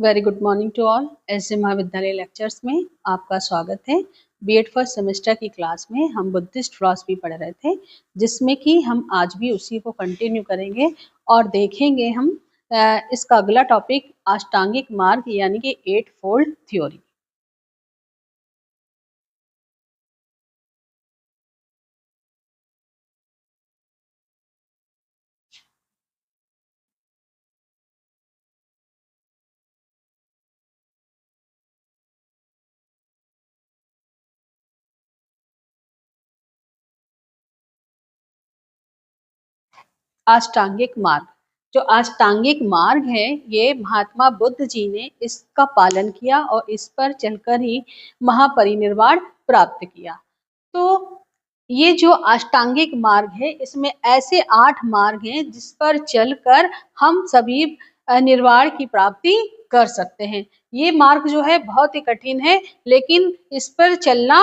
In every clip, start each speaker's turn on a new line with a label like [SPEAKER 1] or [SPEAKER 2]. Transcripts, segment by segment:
[SPEAKER 1] Very good morning to all. S महाविद्यालय lectures में आपका स्वागत है। बीएड फर्स्ट सेमेस्टर की क्लास में हम बुद्धिस्ट फिलॉसफी पढ़ रहे थे, जिसमें कि हम आज भी उसी को कंटिन्यू करेंगे और देखेंगे हम इसका अगला टॉपिक अष्टांगिक मार्ग यानी कि 8 फोल्ड थ्योरी। अष्टांगिक मार्ग, जो अष्टांगिक मार्ग है, ये महात्मा बुद्ध जी ने इसका पालन किया और इस पर चलकर ही महापरिनिर्वाण प्राप्त किया। तो ये जो अष्टांगिक मार्ग है, इसमें ऐसे 8 मार्ग हैं जिस पर चलकर हम सभी निर्वाण की प्राप्ति कर सकते हैं। ये मार्ग जो है बहुत ही कठिन है, लेकिन इस पर चलना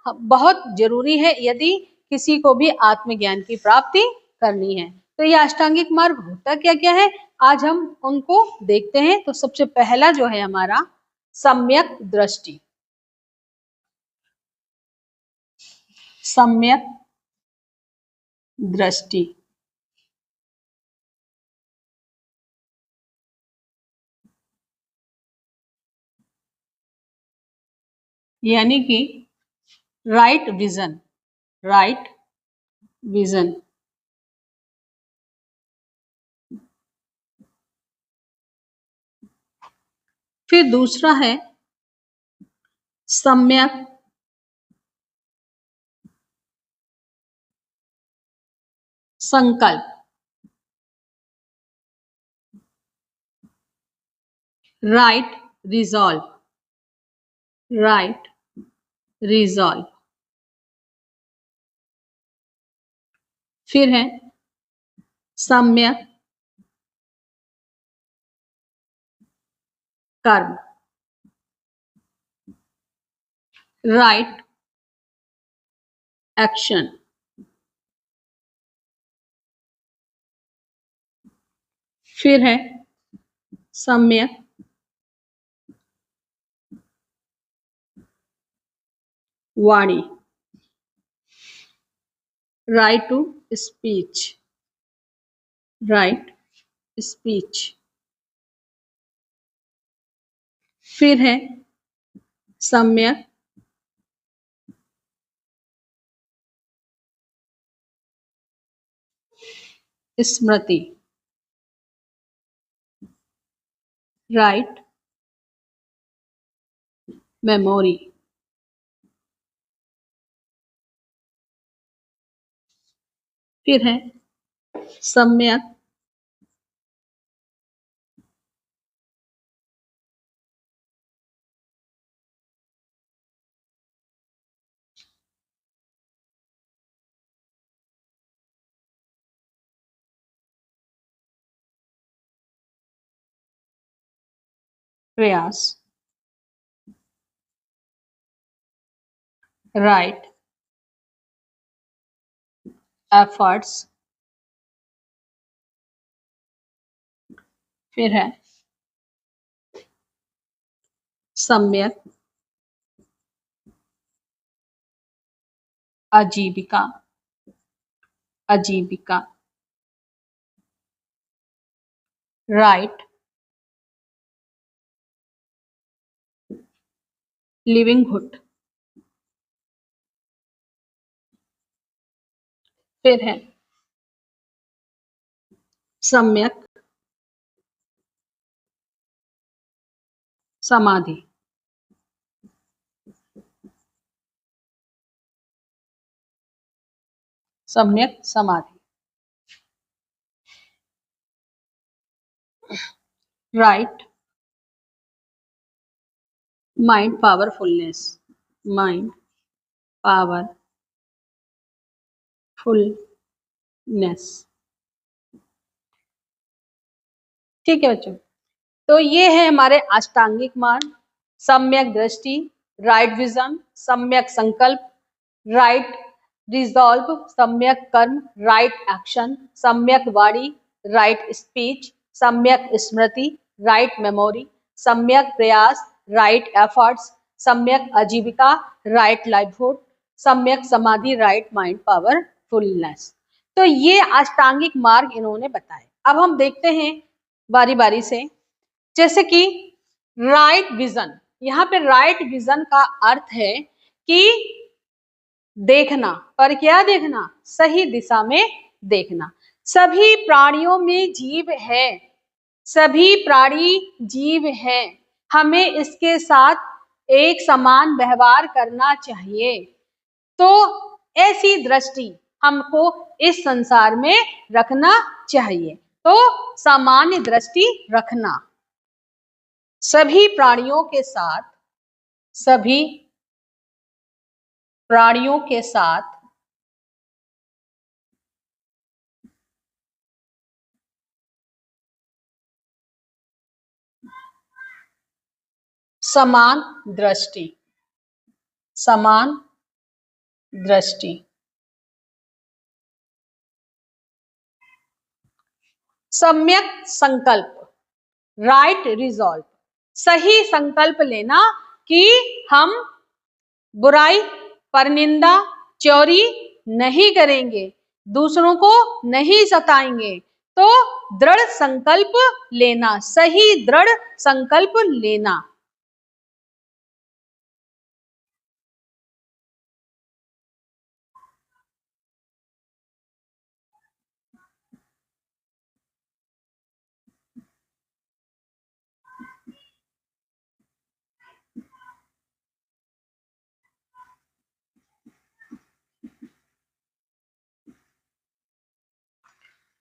[SPEAKER 1] बहुत जरूरी है यदि किसी को भी आत्मज्ञान की प्राप्ति करनी है। तो ये अष्टांगिक मार्ग होता क्या क्या है, आज हम उनको देखते हैं। तो सबसे पहला जो है हमारा सम्यक दृष्टि। सम्यक दृष्टि यानी कि राइट विजन, राइट विजन। फिर दूसरा है सम्यक संकल्प, राइट रिजॉल्व, राइट रिजॉल्व। फिर है सम्यक कर्म, राइट एक्शन। फिर है सम्यक वाणी, right to speech, right speech. फिर है सम्यक स्मृति, राइट मेमोरी। फिर है सम्यक प्रयास, राइट एफर्ट्स। फिर है सम्यक आजीविका, आजीविका, राइट लिविंगहुड। फिर है सम्यक समाधि, सम्यक समाधि, right mind powerfulness, mind powerfulness. ठीक है बच्चों, तो ये है हमारे अष्टांगिक मार्ग। सम्यक दृष्टि, राइट विजन, सम्यक संकल्प, राइट रिजॉल्व, सम्यक कर्म, राइट एक्शन, सम्यक वाणी, राइट स्पीच, सम्यक स्मृति, राइट मेमोरी, सम्यक प्रयास, राइट एफर्ट्स, सम्यक आजीविका, राइट लाइवहुड, सम्यक समाधि, राइट माइंड पावरफुलनेस। तो ये अष्टांगिक मार्ग इन्होंने बताए। अब हम देखते हैं बारी बारी से, जैसे कि राइट विजन। यहाँ पे राइट विजन का अर्थ है कि देखना, पर क्या देखना? सही दिशा में देखना। सभी प्राणियों में जीव है, सभी प्राणी जीव है, हमें इसके साथ एक समान व्यवहार करना चाहिए। तो ऐसी दृष्टि हमको इस संसार में रखना चाहिए। तो सामान्य दृष्टि रखना, सभी प्राणियों के साथ, सभी प्राणियों के साथ समान दृष्टि, समान दृष्टि। सम्यक संकल्प, राइट रिजॉल्व, सही संकल्प लेना कि हम बुराई, परनिंदा, चोरी नहीं करेंगे, दूसरों को नहीं सताएंगे। तो दृढ़ संकल्प लेना, सही दृढ़ संकल्प लेना।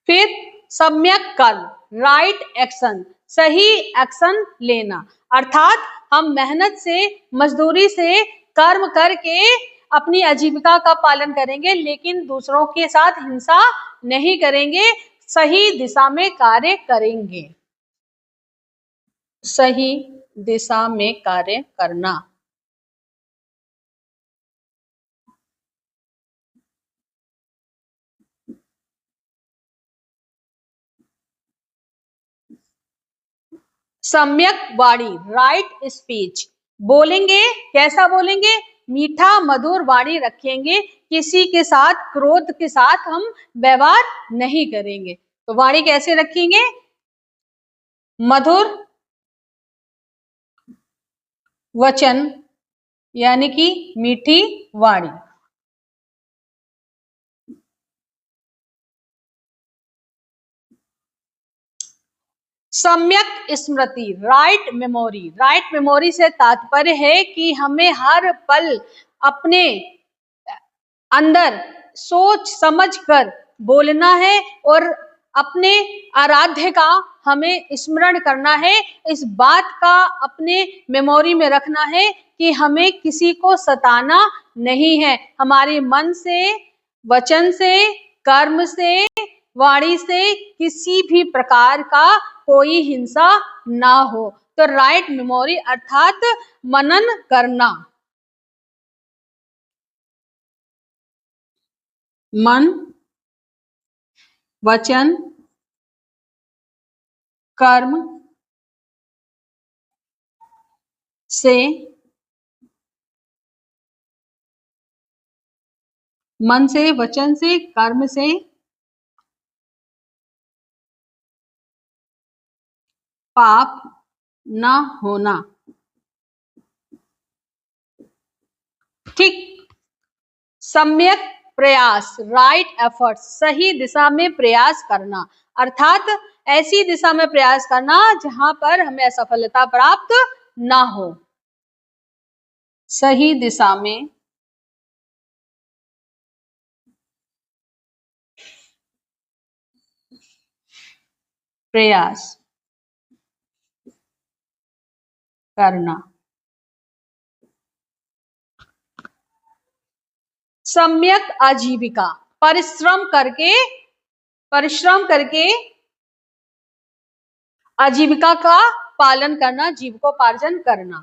[SPEAKER 1] फिर सम्यक कर्म, राइट एक्शन, सही एक्शन लेना। अर्थात हम मेहनत से, मजदूरी से, कर्म करके अपनी आजीविका का पालन करेंगे, लेकिन दूसरों के साथ हिंसा नहीं करेंगे, सही दिशा में कार्य करेंगे। सही दिशा में कार्य करना। सम्यक वाणी, राइट स्पीच, बोलेंगे कैसा बोलेंगे? मीठा मधुर वाणी रखेंगे, किसी के साथ क्रोध के साथ हम व्यवहार नहीं करेंगे। तो वाणी कैसे रखेंगे? मधुर वचन, यानी कि मीठी वाणी। सम्यक स्मृति, राइट मेमोरी, राइट मेमोरी से तात्पर्य है कि हमें हर पल अपने अंदर सोच समझ कर बोलना है और अपने आराध्य का हमें स्मरण करना है। इस बात का अपने मेमोरी में रखना है कि हमें किसी को सताना नहीं है। हमारे मन से, वचन से, कर्म से, वाणी से किसी भी प्रकार का कोई हिंसा ना हो। तो राइट मेमोरी अर्थात मनन करना, मन, वचन, कर्म से, मन से, वचन से, कर्म से पाप न होना। ठीक। सम्यक प्रयास, राइट एफर्ट, सही दिशा में प्रयास करना। अर्थात ऐसी दिशा में प्रयास करना जहां पर हमें असफलता प्राप्त ना हो। सही दिशा में प्रयास करना। सम्यक आजीविका, परिश्रम करके आजीविका का पालन करना, जीविकोपार्जन करना।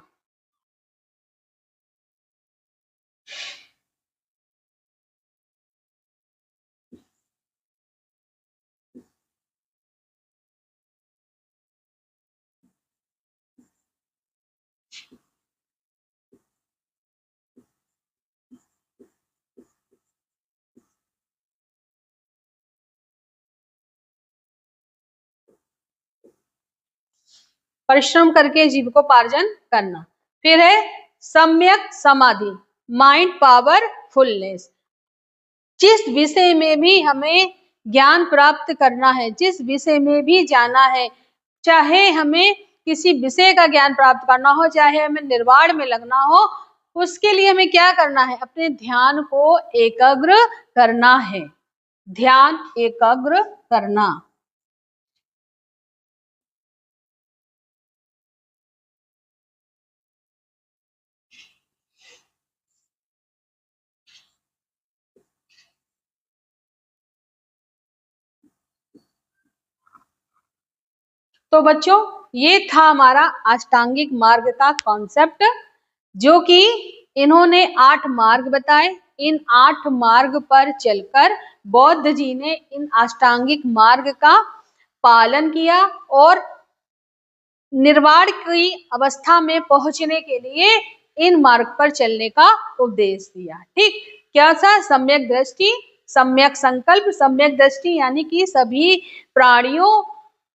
[SPEAKER 1] परिश्रम करके जीविकोपार्जन करना। फिर है सम्यक समाधि, माइंड पावरफुलनेस। जिस विषय में भी हमें ज्ञान प्राप्त करना है, जिस विषय में भी जाना है, चाहे हमें किसी विषय का ज्ञान प्राप्त करना हो, चाहे हमें निर्वाण में लगना हो, उसके लिए हमें क्या करना है? अपने ध्यान को एकाग्र करना है, ध्यान एकाग्र करना। तो बच्चों, ये था हमारा अष्टांगिक मार्ग का कॉन्सेप्ट, जो कि इन्होंने 8 मार्ग बताए। इन 8 मार्ग पर चलकर बौद्ध जी ने इन अष्टांगिक मार्ग का पालन किया और निर्वाण की अवस्था में पहुंचने के लिए इन मार्ग पर चलने का उपदेश दिया। ठीक, क्या था? सम्यक दृष्टि, सम्यक संकल्प। सम्यक दृष्टि यानी कि सभी प्राणियों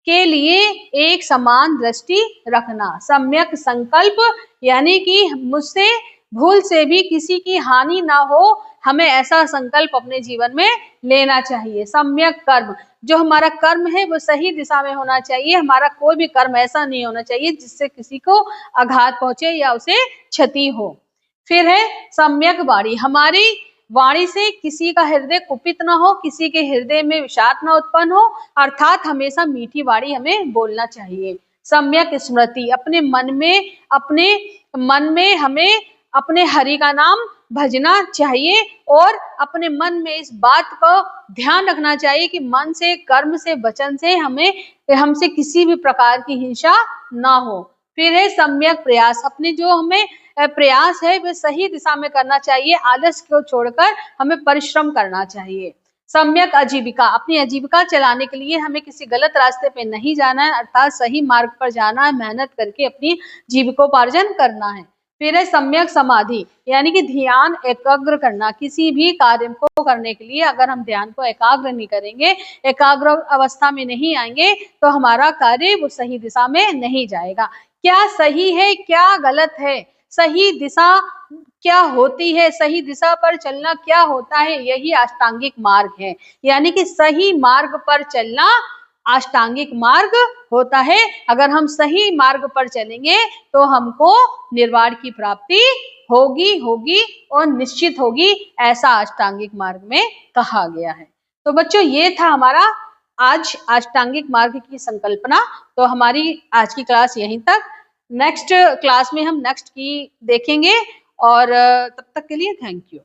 [SPEAKER 1] के लिए एक समान दृष्टि रखना। सम्यक संकल्प यानी कि मुझसे भूल से भी किसी की हानि ना हो, हमें ऐसा संकल्प अपने जीवन में लेना चाहिए। सम्यक कर्म, जो हमारा कर्म है वो सही दिशा में होना चाहिए। हमारा कोई भी कर्म ऐसा नहीं होना चाहिए जिससे किसी को आघात पहुंचे या उसे क्षति हो। फिर है सम्यक वाणी, हमारी वाणी से किसी का हृदय कुपित ना हो, किसी के हृदय में विषाद ना उत्पन्न हो, अर्थात हमेशा मीठी वाणी हमें बोलना चाहिए। सम्यक स्मृति, अपने मन में हमें अपने हरि का नाम भजना चाहिए और अपने मन में इस बात को ध्यान रखना चाहिए कि मन से, कर्म से, वचन से हमसे किसी भी प्रकार की हिंसा ना हो। फिर है सम्यक प्रयास, अपने जो हमें प्रयास है वह सही दिशा में करना चाहिए, आलस को छोड़कर हमें परिश्रम करना चाहिए। सम्यक आजीविका, अपनी आजीविका चलाने के लिए हमें किसी गलत रास्ते पे नहीं जाना है, अर्थात सही मार्ग पर जाना है, मेहनत करके अपनी जीविकोपार्जन करना है। फिर है सम्यक समाधि, यानी कि ध्यान एकाग्र करना। किसी भी कार्य को करने के लिए अगर हम ध्यान को एकाग्र नहीं करेंगे, एकाग्र अवस्था में नहीं आएंगे, तो हमारा कार्य वो सही दिशा में नहीं जाएगा। क्या सही है, क्या गलत है, सही दिशा क्या होती है, सही दिशा पर चलना क्या होता है, यही अष्टांगिक मार्ग है। यानी कि सही मार्ग पर चलना अष्टांगिक मार्ग होता है। अगर हम सही मार्ग पर चलेंगे तो हमको निर्वाण की प्राप्ति होगी और निश्चित होगी, ऐसा अष्टांगिक मार्ग में कहा गया है। तो बच्चों, ये था हमारा आज अष्टांगिक मार्ग की संकल्पना। तो हमारी आज की क्लास यहीं तक। नेक्स्ट क्लास में हम नेक्स्ट की देखेंगे और तब तक के लिए थैंक यू।